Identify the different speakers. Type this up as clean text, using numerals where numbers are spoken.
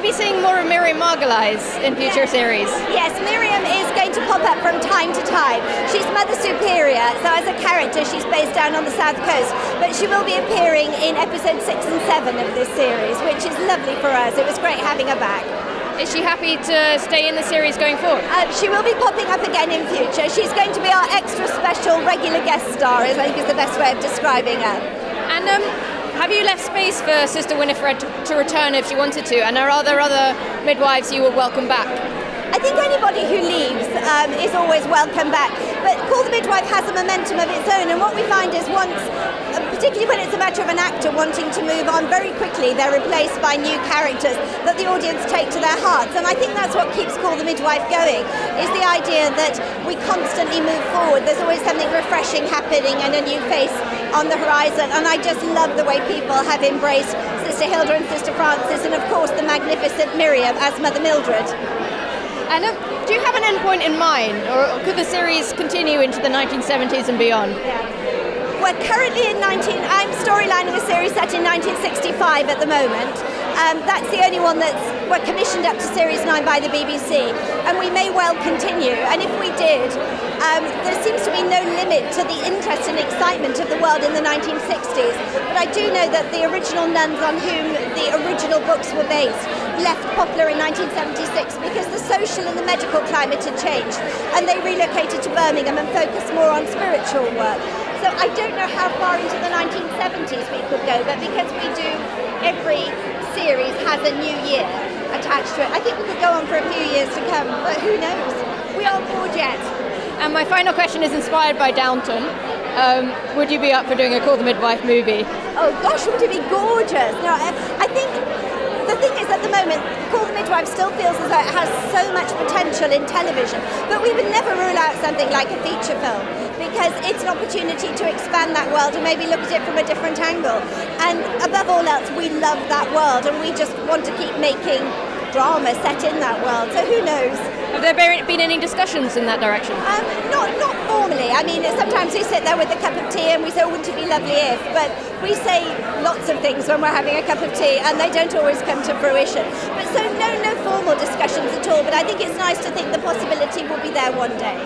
Speaker 1: be seeing more of Miriam Margolyes in future series?
Speaker 2: Yes, Miriam is going to pop up from time to time. She's Mother Superior, so as a character she's based down on the south coast, but she will be appearing in episode 6 and 7 of this series, which is lovely for us. It was great having her back.
Speaker 1: Is she happy to stay in the series going forward?
Speaker 2: She will be popping up again in future. She's going to be our extra special regular guest star, I think is the best way of describing her.
Speaker 1: And have you left space for Sister Winifred to return if she wanted to? And are there other midwives you would welcome back?
Speaker 2: I think anybody who leaves is always welcome back. But Call the Midwife has a momentum of its own, and what we find is once, particularly when it's a matter of an actor wanting to move on very quickly, they're replaced by new characters that the audience take to their hearts. And I think that's what keeps Call the Midwife going, is the idea that we constantly move forward. There's always something refreshing happening and a new face on the horizon. And I just love the way people have embraced Sister Hilda and Sister Frances, and of course the magnificent Miriam as Mother Mildred.
Speaker 1: And do you have an endpoint in mind, or could the series continue into the 1970s and beyond?
Speaker 2: We're currently I'm storylining a series set in 1965 at the moment. That's the only one we're commissioned up to Series 9 by the BBC, and we may well continue. And if we did, there seems to be no limit to the interest and excitement of the world in the 1960s. But I do know that the original nuns on whom the original books were based left Poplar in 1976 because the social and the medical climate had changed, and they relocated to Birmingham and focused more on spiritual work. So I don't know how far into the 1970s we could go, but because we do, every series has a new year attached to it. I think we could go on for a few years to come, but who knows? We aren't bored yet.
Speaker 1: And my final question is inspired by Downton. Would you be up for doing a Call the Midwife movie?
Speaker 2: Oh gosh, would it be gorgeous? No, I think the thing is, at the moment, Call the Midwife still feels as though it has so much potential in television, but we would never rule out something like a feature film, because it's an opportunity to expand that world and maybe look at it from a different angle. And above all else, we love that world, and we just want to keep making drama set in that world, so who knows?
Speaker 1: Have there been any discussions in that direction?
Speaker 2: Not formally. I mean, sometimes we sit there with a cup of tea and we say, oh, wouldn't it be lovely if, but we say lots of things when we're having a cup of tea and they don't always come to fruition. But so no formal discussions at all, but I think it's nice to think the possibility will be there one day.